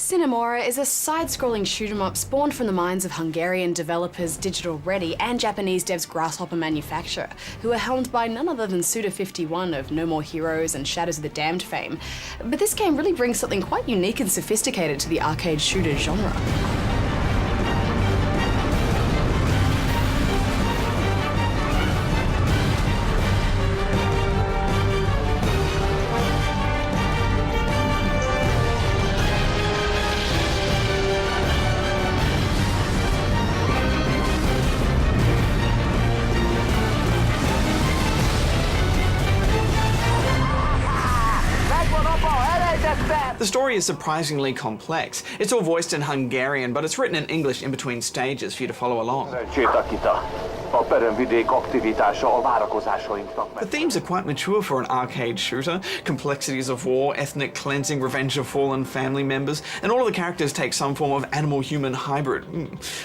Sine Mora is a side-scrolling shoot-'em-up spawned from the minds of Hungarian developers Digital Ready and Japanese devs Grasshopper Manufacturer, who are helmed by none other than Suda51 of No More Heroes and Shadows of the Damned fame. But this game really brings something quite unique and sophisticated to the arcade shooter genre. The story is surprisingly complex. It's all voiced in Hungarian, but it's written in English in between stages for you to follow along. The themes are quite mature for an arcade shooter. Complexities of war, ethnic cleansing, revenge of fallen family members, and all of the characters take some form of animal-human hybrid.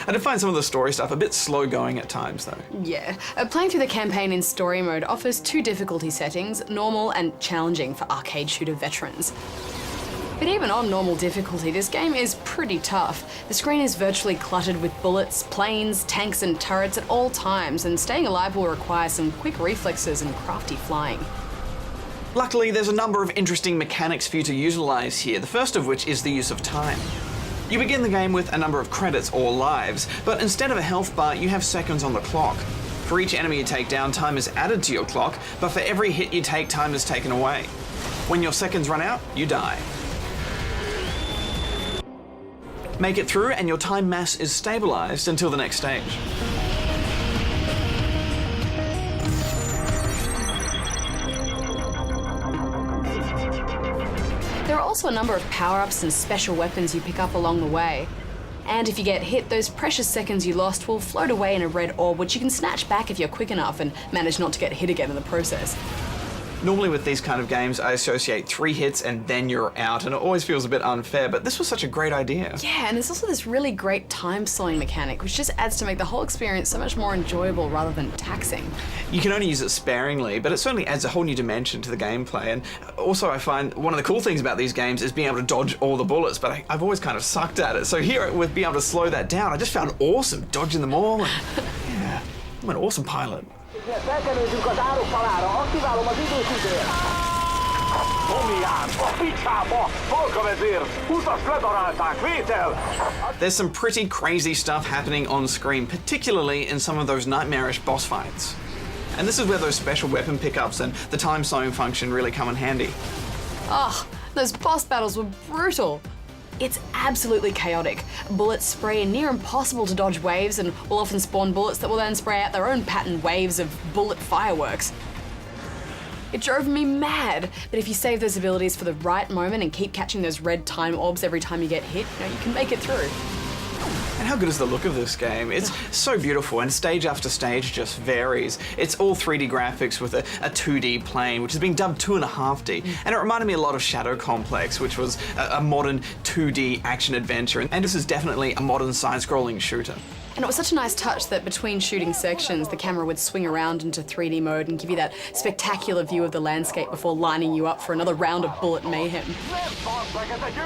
I did find some of the story stuff a bit slow-going at times, though. Yeah. Playing through the campaign in story mode offers two difficulty settings, normal and challenging for arcade shooter veterans. But even on normal difficulty, this game is pretty tough. The screen is virtually cluttered with bullets, planes, tanks and turrets at all times, and staying alive will require some quick reflexes and crafty flying. Luckily, there's a number of interesting mechanics for you to utilize here, the first of which is the use of time. You begin the game with a number of credits or lives, but instead of a health bar, you have seconds on the clock. For each enemy you take down, time is added to your clock, but for every hit you take, time is taken away. When your seconds run out, you die. Make it through and your time mass is stabilized until the next stage. There are also a number of power-ups and special weapons you pick up along the way. And if you get hit, those precious seconds you lost will float away in a red orb, which you can snatch back if you're quick enough and manage not to get hit again in the process. Normally with these kind of games, I associate 3 hits and then you're out, and it always feels a bit unfair, but this was such a great idea. Yeah, and there's also this really great time-slowing mechanic, which just adds to make the whole experience so much more enjoyable rather than taxing. You can only use it sparingly, but it certainly adds a whole new dimension to the gameplay, and also I find one of the cool things about these games is being able to dodge all the bullets, but I've always kind of sucked at it. So here, with being able to slow that down, I just found awesome dodging them all, and yeah, I'm an awesome pilot. There's some pretty crazy stuff happening on screen, particularly in some of those nightmarish boss fights. And this is where those special weapon pickups and the time slowing function really come in handy. Oh, those boss battles were brutal. It's absolutely chaotic. Bullets spray in near impossible to dodge waves and will often spawn bullets that will then spray out their own patterned waves of bullet fireworks. It drove me mad, but if you save those abilities for the right moment and keep catching those red time orbs every time you get hit, you can make it through. And how good is the look of this game? It's so beautiful, and stage after stage just varies. It's all 3D graphics with a 2D plane, which is being dubbed 2.5D. And it reminded me a lot of Shadow Complex, which was a modern 2D action adventure. And this is definitely a modern side-scrolling shooter. And it was such a nice touch that between shooting sections, the camera would swing around into 3D mode and give you that spectacular view of the landscape before lining you up for another round of bullet mayhem.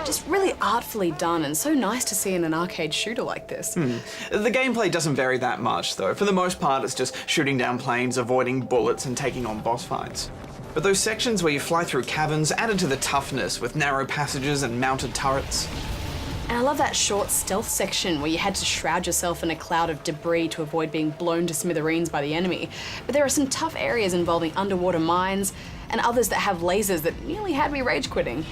Just really artfully done, and so nice to see in an arcade shooter like this. The gameplay doesn't vary that much, though. For the most part, it's just shooting down planes, avoiding bullets, and taking on boss fights. But those sections where you fly through caverns added to the toughness with narrow passages and mounted turrets. And I love that short stealth section where you had to shroud yourself in a cloud of debris to avoid being blown to smithereens by the enemy. But there are some tough areas involving underwater mines and others that have lasers that nearly had me rage quitting.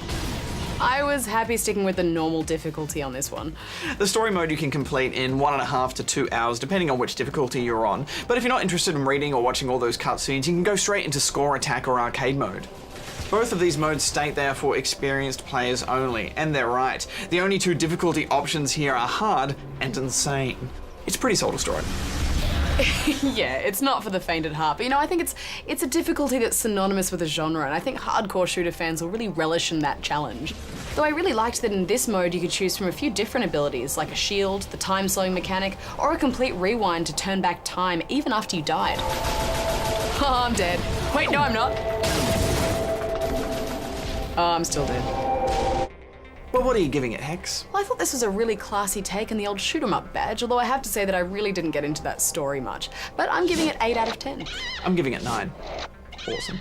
I was happy sticking with the normal difficulty on this one. The story mode you can complete in 1.5 to 2 hours, depending on which difficulty you're on. But if you're not interested in reading or watching all those cutscenes, you can go straight into score, attack, or arcade mode. Both of these modes state they are for experienced players only, and they're right. The only 2 difficulty options here are hard and insane. It's pretty soul-destroying. Yeah, it's not for the faint at heart, but I think it's a difficulty that's synonymous with the genre, and I think hardcore shooter fans will really relish in that challenge. Though I really liked that in this mode you could choose from a few different abilities, like a shield, the time-slowing mechanic, or a complete rewind to turn back time even after you died. Oh, I'm dead. Wait, no I'm not. Oh, I'm still dead. Well, what are you giving it, Hex? Well, I thought this was a really classy take on the old shoot 'em up badge, although I have to say that I really didn't get into that story much. But I'm giving it 8 out of 10. I'm giving it 9. Awesome.